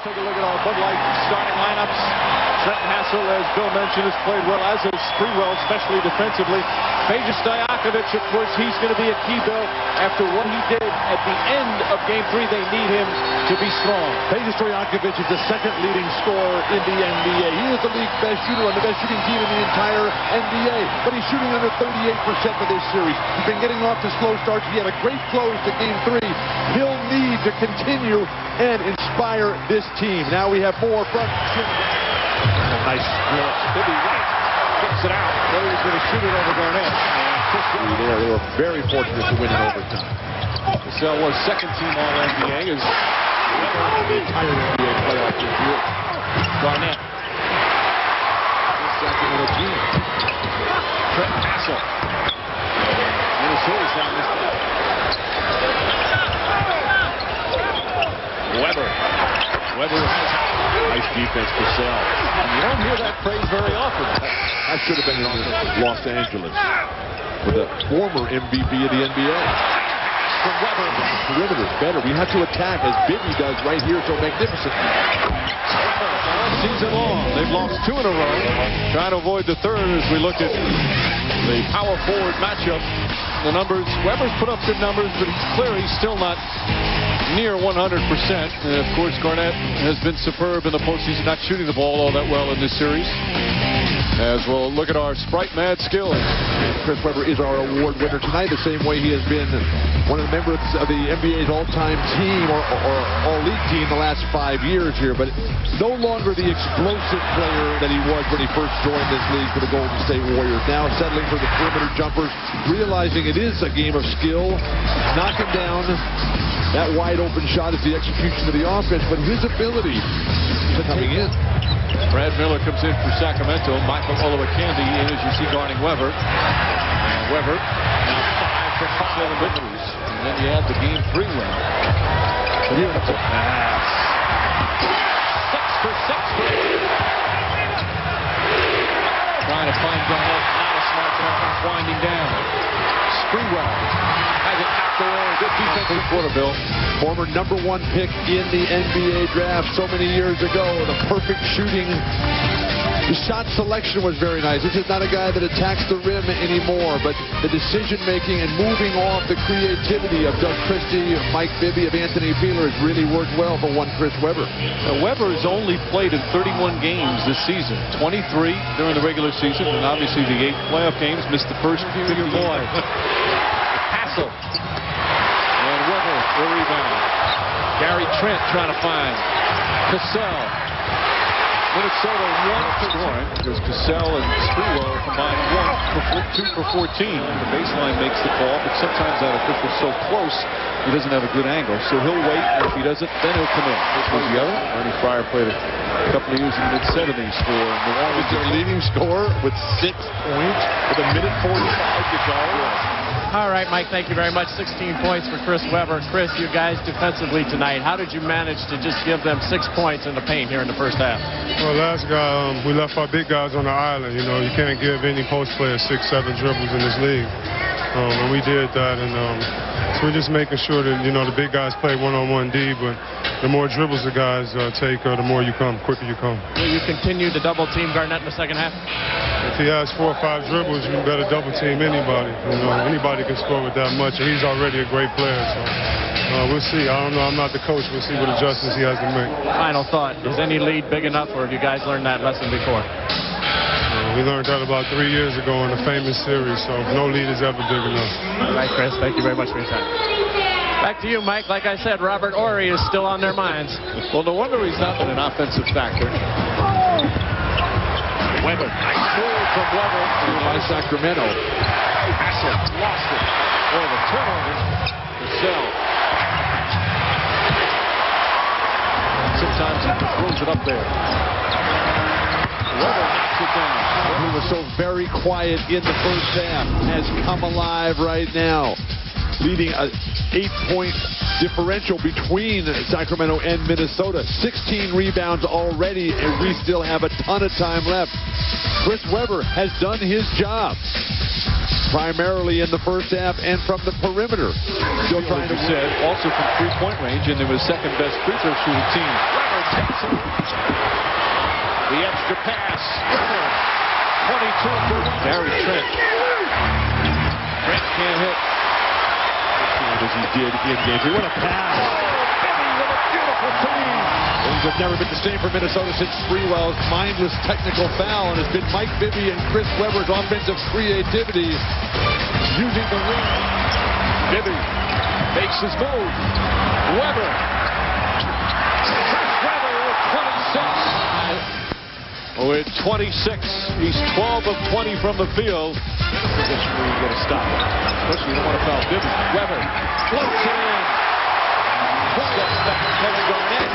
Take a look at our Bud Light starting lineups. Trenton Hassell, as Bill mentioned, has played well, as has Sprewell, especially defensively. Peja Stojakovic, of course, he's going to be a key, Bill. After what he did at the end of Game 3, they need him to be strong. Peja Stojakovic is the second leading scorer in the NBA. He is the league's best shooter on the best shooting team in the entire NBA. But he's shooting under 38% for this series. He's been getting off to slow starts. He had a great close to Game 3. He'll need to continue and inspire this team. Now we have more from nice blitz. Bibby right gets it out. He was going to shoot it over Garnett. They were very fortunate to win in overtime. Cassell was second team All-NBA. Is the entire NBA playoff this year. Garnett. Second with a team. Trenton Hassell. Minnesota's down this time. Weber has nice defense for Cassell. You don't hear that phrase very often. That should have been in Los Angeles with a former MVP of the NBA. From Weber. Perimeter better. We have to attack as Bibby does right here so magnificently. Season long. They've lost 2 in a row. Trying to avoid the third as we look at the power forward matchup. The numbers, Weber's put up good numbers, but it's clear he's still not near 100%. And of course, Garnett has been superb in the postseason, not shooting the ball all that well in this series. As we'll look at our Sprite Mad skills. Chris Webber is our award winner tonight, the same way he has been one of the members of the NBA's all-time team or all-league team the last 5 years here, but no longer the explosive player that he was when he first joined this league for the Golden State Warriors. Now settling for the perimeter jumpers, realizing it is a game of skill, knocking down that wide-open shot is the execution of the offense, but his ability to coming in. Brad Miller comes in for Sacramento. Michael Olowokandi in, as you see, guarding Weber. And Weber now 5 for 7 victories. And then you add the Game 3 win. Beautiful pass. 6 for 6. Trying to find Garnett. Not a smart pass. Winding down. Sprewell has it out there. Good defensive quarter, Bill. Former #1 pick in the NBA draft so many years ago. The perfect shooting. The shot selection was very nice. This is not a guy that attacks the rim anymore, but the decision-making and moving off the creativity of Doug Christie, of Mike Bibby, of Anthony Peeler has really worked well for one Chris Webber. Now, Webber has only played in 31 games this season. 23 during the regular season, and obviously the 8 playoff games. Missed the first few. Your boy. Hassell. And Webber, the rebound. Gary Trent trying to find Cassell. Minnesota 1 scoring because Cassell and Sprewell combined 2 for 14. The baseline makes the call, but sometimes that official's so close he doesn't have a good angle. So he'll wait, and if he doesn't, then he'll come in. This was the other. Ernie Fryer played a couple of years in the mid-70s for Milwaukee. Their leading scorer with 6 points with a minute 45 to go. All right, Mike, thank you very much. 16 points for Chris Webber. Chris, you guys defensively tonight, how did you manage to just give them 6 points in the paint here in the first half? Well, last guy, we left our big guys on the island. You know, you can't give any post player 6, 7 dribbles in this league. And we did that, and so we're just making sure that, you know, the big guys play one-on-one D, but the more dribbles the guys take, the more you come, quicker you come. Will you continue to double-team Garnett in the second half? If he has 4 or 5 dribbles, you better double-team anybody. You know, anybody can score with that much, and he's already a great player, so we'll see. I don't know. I'm not the coach. We'll see what adjustments he has to make. Final thought. Is any lead big enough, or have you guys learned that lesson before? We learned that about 3 years ago in a famous series, so no lead is ever big enough. All right, Chris. Thank you very much for your time. Back to you, Mike. Like I said, Robert Horry is still on their minds. Well, no wonder he's not been an offensive factor. Weber. Nice move from Weber By Sacramento. Hassell lost it. Oh, the turnover. Cassell. Sometimes he throws it up there. Weber knocks it down. Who was so very quiet in the first half has come alive right now, leading a 8-point differential between Sacramento and Minnesota. 16 rebounds already, and we still have a ton of time left. Chris Webber has done his job, primarily in the first half and from the perimeter. Still trying to said, also from 3-point range, and they were second best free throw shooting team. Webber takes pass. 22 for Gary Trent. Trent can't hit. As he did in game 3. What a pass. Bibby with a beautiful feed. Things have never been the same for Minnesota since Sprewell's mindless technical foul, and it's been Mike Bibby and Chris Webber's offensive creativity using the ring. Bibby makes his move. Webber. Chris Webber with 26. With 26. He's 12 of 20 from the field. Position where you get a stop. Especially you don't want to foul Bibby. Webber floats it in. Steps back, Kevin Garnett.